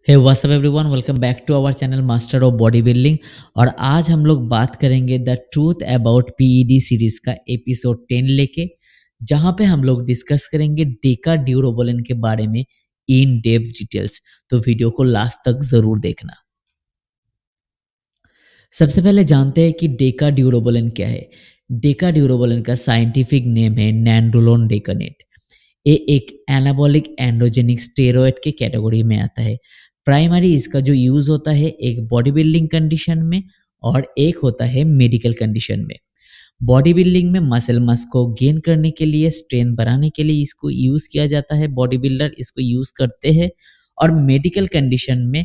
Hey what's up everyone, welcome back to our channel master of body building. और आज हम लोग बात करेंगे the truth about PED series का एपिसोड 10 लेके, जहां पे हम लोग डिस्कस करेंगे डेका ड्यूरोबोलिन के बारे में इन डेप्थ डिटेल्स। तो वीडियो को लास्ट तक जरूर देखना। सबसे पहले जानते हैं कि डेका ड्यूरोबोलिन क्या है। डेका ड्यूरोबोलिन का साइंटिफिक नेम है नैंडोलोन डेकानेट। ये एक एनाबॉलिक एंडोजेनिक स्टेरॉयड के कैटेगरी में आता है। प्राइमरी इसका जो यूज होता है एक बॉडी बिल्डिंग कंडीशन में और एक होता है मेडिकल कंडीशन में। बॉडी बिल्डिंग में मसल मास को गेन करने के लिए, स्ट्रेंथ बढ़ाने के लिए इसको यूज किया जाता है, बॉडी बिल्डर इसको यूज करते हैं। और मेडिकल कंडीशन में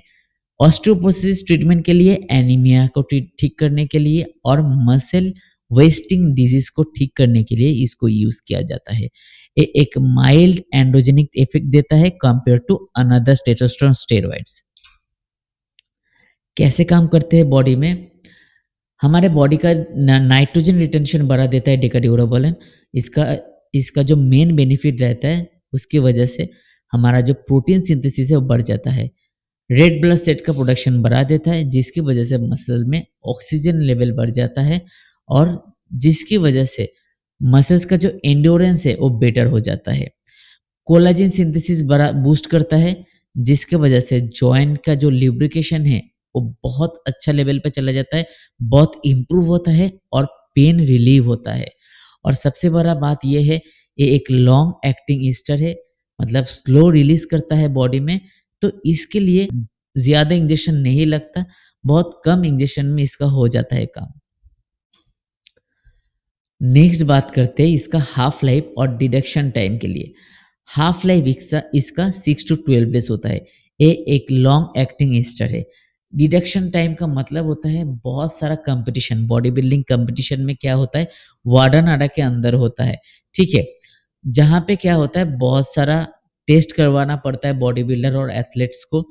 ऑस्टियोपोरोसिस ट्रीटमेंट के लिए, एनीमिया को ठीक करने के लिए और मसल वेस्टिंग डिजीज को ठीक करने के लिए इसको यूज किया जाता है। ये एक माइल्ड एंड्रोजेनिक इफेक्ट देता है compare to another testosterone steroids. कैसे काम करते हैं बॉडी में? हमारे बॉडी का नाइट्रोजन रिटेंशन बढ़ा देता है डेकाड्यूरोबोलिन। इसका इसका जो मेन बेनिफिट रहता है उसकी वजह से हमारा जो प्रोटीन सिंथेसिस है वो बढ़ जाता है। रेड ब्लड सेल का प्रोडक्शन बढ़ा देता है, जिसकी वजह से मसल में ऑक्सीजन लेवल बढ़ जाता है और जिसकी वजह से मसल्स का जो एंड्योरेंस है वो बेटर हो जाता है। कोलाजिन सिंथेसिस बड़ा बूस्ट करता है, जिसके वजह से जॉइंट का जो ल्यूब्रिकेशन है वो बहुत अच्छा लेवल पे चला जाता है, बहुत इम्प्रूव होता है और पेन रिलीव होता है। और सबसे बड़ा बात यह है, ये एक लॉन्ग एक्टिंग ईस्टर है, मतलब स्लो रिलीज करता है बॉडी में। तो इसके लिए ज़्यादा इंजेक्शन नहीं लगता, बहुत कम इंजेक्शन में इसका हो जाता है काम। नेक्स्ट बात करते हैं इसका हाफ लाइफ और डिडक्शन टाइम के लिए। हाफ लाइफ इसका 6 to 12 डेज होता है। ये एक लॉन्ग एक्टिंग ईस्टर है। डिडक्शन टाइम का मतलब होता है बहुत सारा कंपटीशन, बॉडी बिल्डिंग कंपटीशन में क्या होता है, वाडा नाडा के अंदर होता है, ठीक है। जहाँ पे क्या होता है, बहुत सारा टेस्ट करवाना पड़ता है बॉडी बिल्डर और एथलीट्स को,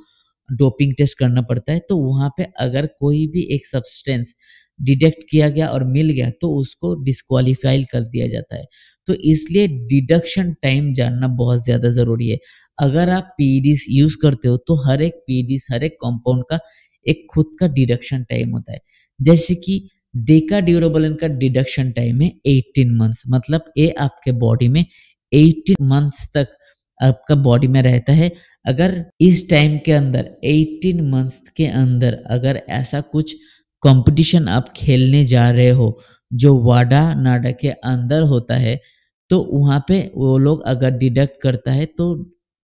डोपिंग टेस्ट करना पड़ता है। तो वहाँ पे अगर कोई भी एक सब्सटेंस डिटेक्ट किया गया और मिल गया तो उसको डिस्क्वालीफाई कर दिया जाता है। तो इसलिए डिडक्शन टाइम जानना बहुत ज़्यादा ज़रूरी है। अगर आप पीईडीज यूज़ करते हो तो हर एक पीईडीज, हर एक कंपाउंड का एक खुद का डिडक्शन टाइम होता है। जैसे कि डेका ड्यूरोबोलिन का डिडक्शन टाइम है 18 मंथ्स, मतलब ये आपके बॉडी में 18 मंथ्स तक आपका बॉडी में रहता है। अगर इस टाइम के अंदर 18 मंथ्स के अंदर अगर ऐसा कुछ कंपटीशन आप खेलने जा रहे हो जो वाडा नाडा के अंदर होता है, तो वहाँ पे वो लोग अगर डिडक्ट करता है तो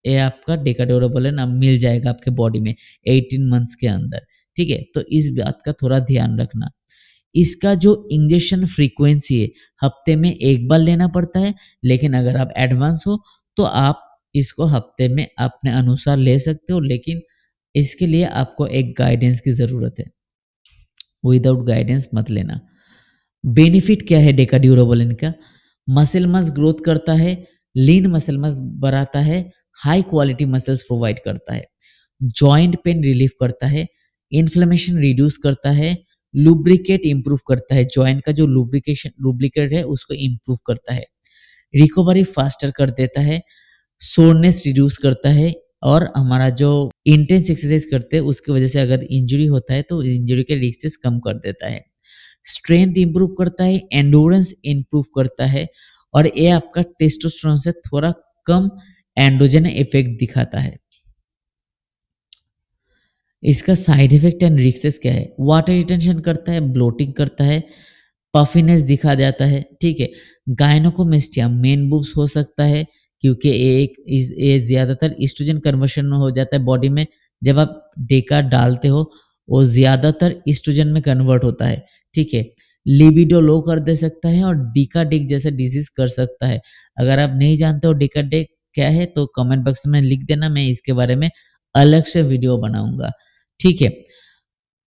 ये आपका डेकाड्यूरोबोलिन अब मिल जाएगा आपके बॉडी में 18 मंथ्स के अंदर, ठीक है। तो इस बात का थोड़ा ध्यान रखना। इसका जो इंजेक्शन फ्रीक्वेंसी है, हफ्ते में एक बार लेना पड़ता है, लेकिन अगर आप एडवांस हो तो आप इसको हफ्ते में अपने अनुसार ले सकते हो, लेकिन इसके लिए आपको एक गाइडेंस की ज़रूरत है। विदाउट गाइडेंस मत लेना। बेनिफिट क्या है डेकाड्यूरोबोलिन का? मसल मास ग्रोथ करता है, लीन मसल मास बढ़ाता है, हाई क्वालिटी मसल्स प्रोवाइड करता है, जॉइंट पेन रिलीफ करता है, इन्फ्लेमेशन रिड्यूस करता है, लुब्रिकेट इंप्रूव करता है, जॉइंट का जो लुब्रिकेट है उसको इंप्रूव करता है, रिकवरी फास्टर कर देता है, सोरनेस रिड्यूस करता है। और हमारा जो इंटेंस एक्सरसाइज करते हैं उसकी वजह से अगर इंजरी होता है तो इंजरी के रिस्क कम कर देता है, स्ट्रेंथ इंप्रूव करता है, एंडोरेंस इंप्रूव करता है और ये आपका टेस्टोस्टेरोन से थोड़ा कम एंड्रोजन इफेक्ट दिखाता है। इसका साइड इफेक्ट एंड रिस्क क्या है? वाटर रिटेंशन करता है, ब्लोटिंग करता है, पफिनेस दिखा जाता है, ठीक है। गायनोकोमेस्टिया, मेन बूब्स हो सकता है, क्योंकि ये ज़्यादातर ईस्ट्रोजन कन्वर्शन में हो जाता है बॉडी में। जब आप डेका डालते हो वो ज़्यादातर ईस्ट्रोजन में कन्वर्ट होता है, ठीक है। लिबिडो लो कर दे सकता है और डिकाडिक जैसा डिजीज कर सकता है। अगर आप नहीं जानते हो डिकाडिक क्या है तो कमेंट बॉक्स में लिख देना, मैं इसके बारे में अलग से वीडियो बनाऊंगा, ठीक है।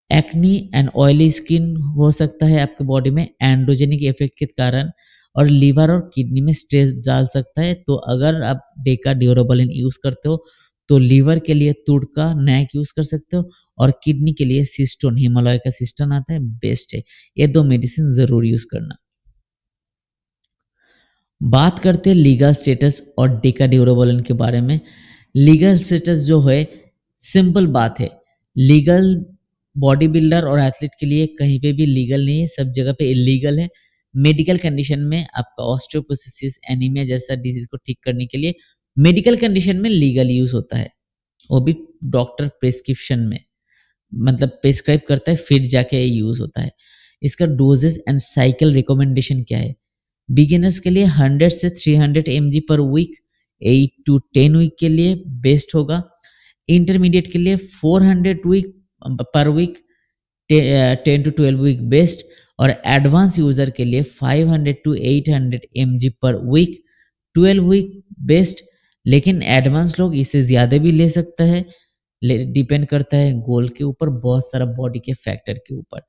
एक्नी एंड ऑयली स्किन हो सकता है आपके बॉडी में एंड्रोजेनिक इफेक्ट के कारण, और लीवर और किडनी में स्ट्रेस डाल सकता है। तो अगर आप डेका ड्यूरोबोलिन यूज करते हो तो लीवर के लिए तुड़ का नैक यूज कर सकते हो और किडनी के लिए सिस्टोन, हिमालय का सिस्टोन आता है, बेस्ट है। ये दो मेडिसिन जरूर यूज करना। बात करते हैं लीगल स्टेटस और डेका ड्यूरोबोलिन के बारे में। लीगल स्टेटस जो है सिंपल बात है, लीगल बॉडी बिल्डर और एथलीट के लिए कहीं पे भी लीगल नहीं है, सब जगह पे इल्लीगल है। मेडिकल कंडीशन में आपका ऑस्टियोपोरोसिस, एनीमिया जैसा डिजीज़ को ठीक करने के लिए मेडिकल कंडीशन में लीगल यूज़ होता है, वो भी डॉक्टर प्रिस्क्रिप्शन में, मतलब प्रिस्क्राइब करता है फिर जाके ये यूज़ होता है। इसका डोजेस एंड साइकिल रिकमेंडेशन क्या है? बिगिनर्स के लिए 100 से 300 एमजी पर वीक 8 टू 10 वीक के लिए बेस्ट होगा। इंटरमीडिएट के लिए 400 वीक पर वीक 10 टू 12 वीक बेस्ट, और एडवांस यूजर के लिए 500 टू 800 एमजी पर वीक 12 वीक बेस्ट। लेकिन एडवांस लोग इससे ज़्यादा भी ले सकता है, डिपेंड करता है गोल के ऊपर, बहुत सारा बॉडी के फैक्टर के ऊपर।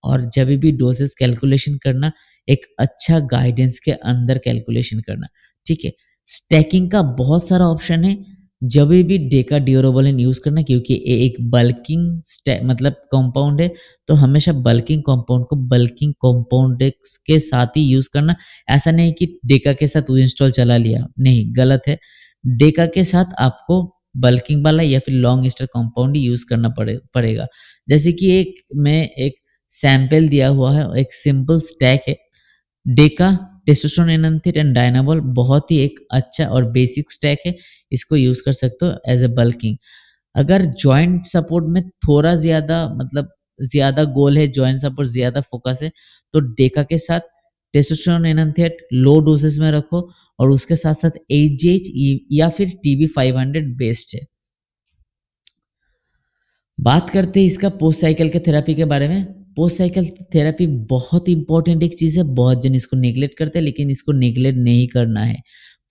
और जब भी डोसेस कैलकुलेशन करना, एक अच्छा गाइडेंस के अंदर कैलकुलेशन करना, ठीक है। स्टैकिंग का बहुत सारा ऑप्शन है, जब भी डेका ड्यूरेबल यूज़ करना, क्योंकि ये एक बल्किंग मतलब कंपाउंड है, तो हमेशा बल्किंग कंपाउंड को बल्किंग कंपाउंड के साथ ही यूज़ करना। ऐसा नहीं कि डेका के साथ इंस्टॉल चला लिया, नहीं, गलत है। डेका के साथ आपको बल्किंग वाला या फिर लॉन्ग एस्टर कंपाउंड ही यूज़ करना पड़ेगा। जैसे कि एक सैंपल दिया हुआ है, एक सिंपल स्टैक है। डेका, टेस्टोस्टेरोन एनाथेट एंड डायनाबॉल बहुत ही एक अच्छा और बेसिक स्टैक है, इसको यूज़ कर सकते हो एज ए बल्किंग। अगर जॉइंट सपोर्ट में थोड़ा ज़्यादा मतलब ज़्यादा गोल है, जॉइंट सपोर्ट ज़्यादा फोकस है, तो डेका के साथ टेस्टोस्टेरोन एनाथेट लो डोजेस में रखो, और उसके साथ-साथ एजीएच या फिर टीबी 500 बेस्ट है। बात करते हैं इसका पोस्ट साइकिल के थेरेपी के बारे में। पोस्ट साइकिल थेरेपी बहुत इंपॉर्टेंट एक चीज़ है, बहुत जन इसको नेग्लेक्ट करते हैं, लेकिन इसको नेग्लेक्ट नहीं करना है।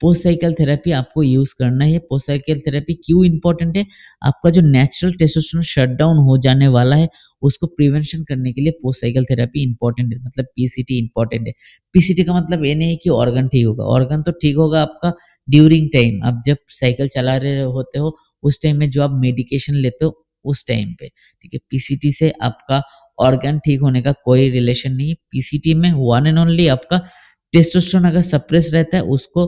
पोस्ट साइकिल थेरेपी आपको यूज़ करना है। पोस्ट साइकिल थेरेपी क्यों इंपॉर्टेंट है? आपका जो नेचुरल टेस्टोस्टेरोन शटडाउन हो जाने वाला है, उसको प्रिवेंशन करने के लिए पोस्ट साइकिल थेरेपी इंपॉर्टेंट है, मतलब पीसीटी इंपॉर्टेंट है। पीसीटी का मतलब ये नहीं है कि ऑर्गन ठीक होगा, ऑर्गन तो ठीक होगा आपका ड्यूरिंग टाइम, आप जब साइकिल चला रहे होते हो, उस टाइम में जो आप मेडिकेशन लेते हो उस टाइम पे, ठीक है। पीसीटी से आपका ऑर्गन ठीक होने का कोई रिलेशन नहीं है। पीसीटी में वन एंड ओनली आपका टेस्टोस्टेरोन अगर सप्रेस रहता है, उसको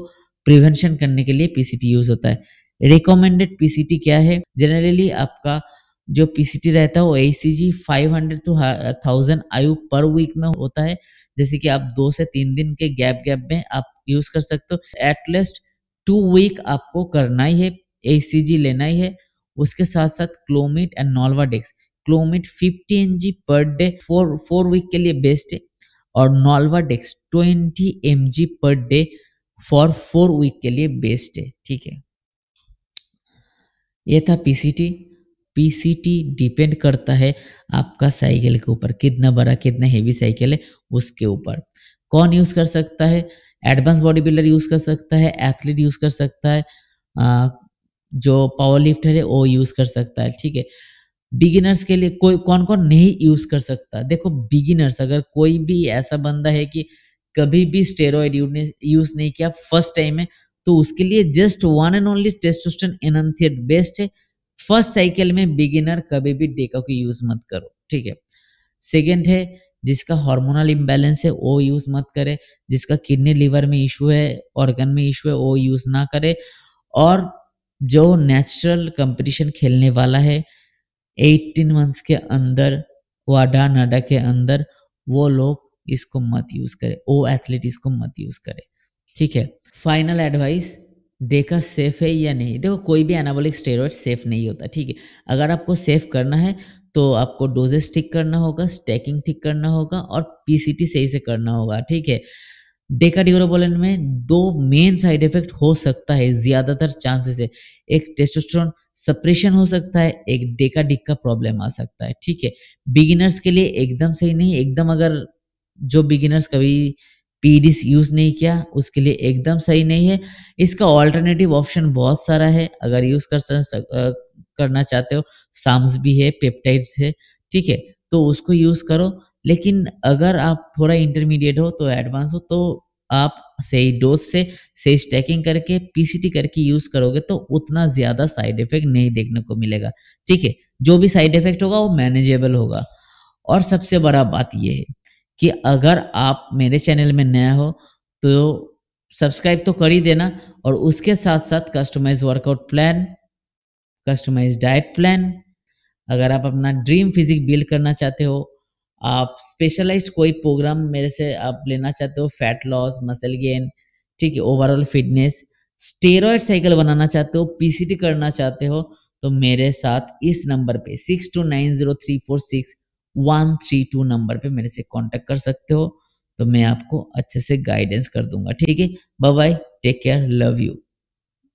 प्रिवेंशन करने के लिए पीसीटी यूज होता है। रिकमेंडेड पीसीटी क्या है? जनरली आपका जो पीसीटी रहता है वो एसीजी 500 टू 1000 आयु पर वीक में होता है। जैसे कि आप 2 से 3 दिन के गैप में आप यूज कर सकते हो। एटलीस्ट 2 वीक आपको करना ही है, एसीजी लेना ही है। उसके साथ-साथ Clomid and Nolvadex. Clomid 50 mg per day 4 week के लिए बेस्ट है, और Nolvadex 20 mg per day for 4 week के लिए बेस्ट है, ठीक है। ये था पीसीटी। पीसीटी डिपेंड करता है आपका साइकिल के ऊपर, कितना बड़ा कितना हेवी साइकिल है उसके ऊपर। कौन यूज़ कर सकता है? एडवांस बॉडी बिल्डर यूज़ कर सकता है, एथलीट यूज़ कर सकता है, अ, जो पावर लिफ्टर है वो यूज़ कर सकता है, ठीक है। बिगिनर्स के लिए कोई कौन-कौन नहीं यूज़ कर सकता? देखो, बिगिनर्स, अगर कोई भी ऐसा बंदा है कि कभी भी स्टेरॉइड यूज़ नहीं किया, फर्स्ट टाइम है, तो उसके लिए just one and only testosterone enanthate best है। फर्स्ट साइकिल में बिगिनर कभी भी डेका को यूज़ मत करो, ठीक है। सेकंड है, जिसका हार्मोनल इम्बैलेंस है वो यूज़ मत करे, जिसका किडनी लिवर में इश्यू है, ऑर्गन में इश्यू है, वो यूज़ ना करे। और जो नेचुरल कंपटीशन खेलने वाला है 18 मंथ्स के अंदर, वाडा नाडा के अंदर, वो लोग इसको मत यूज़ करें, वो एथलीट इसको मत यूज़ करे, ठीक है। फाइनल एडवाइस, डेका सेफ है या नहीं? देखो, कोई भी एनाबॉलिक स्टेरॉइड सेफ नहीं होता, ठीक है। अगर आपको सेफ करना है तो आपको डोजेस ठीक करना होगा, स्टैकिंग ठीक करना होगा, और पीसीटी सही से करना होगा, ठीक है। डेकाड्यूरेबोलिन में 2 मेन साइड इफेक्ट हो सकता है ज़्यादातर चांसेस है। एक टेस्टोस्टेरोन सप्रेशन हो सकता है, एक डेकाडिक का प्रॉब्लम आ सकता है, ठीक है। बिगिनर्स के लिए एकदम सही नहीं, एकदम अगर जो बिगिनर्स कभी पीडीज़ यूज़ नहीं किया, उसके लिए एकदम सही नहीं है। इसका अल्टरनेटिव ऑप्शन बहुत सारा है, अगर यूज़ करना चाहते हो, साम्स भी है, पेप्टाइड्स है, ठीक है, तो उसको यूज़ करो। लेकिन अगर आप थोड़ा इंटरमीडिएट हो, तो एडवांस हो, तो आप सही डोज़ से, सही स्टैकिंग करके, पीसीटी करके यूज़ करोगे, तो उतना ज़्यादा साइड इफ़ेक्ट नहीं देखने को मिलेगा, ठीक है। जो भी साइड इफ़ेक्ट होगा वो मैनेजेबल होगा। और सबसे बड़ा बात ये है कि अगर आप मेरे चैनल में नया हो, तो सब्सक्राइब तो कर ही देना, और उसके साथ-साथ customize workout plan customize diet plan, अगर आप अपना ड्रीम फिजिक बिल्ड करना चाहते हो, आप स्पेशलाइज्ड कोई प्रोग्राम मेरे से आप लेना चाहते हो, फैट लॉस, मसल गेन, ठीक है, ओवरऑल फिटनेस, स्टेरॉयड साइकिल बनाना चाहते हो, पीसीटी करना चाहते हो, तो मेरे साथ इस नंबर पे 6290346132 नंबर पे मेरे से कांटेक्ट कर सकते हो। तो मैं आपको अच्छे से गाइडेंस कर दूंगा। ठीक है, bye bye, take care, love you.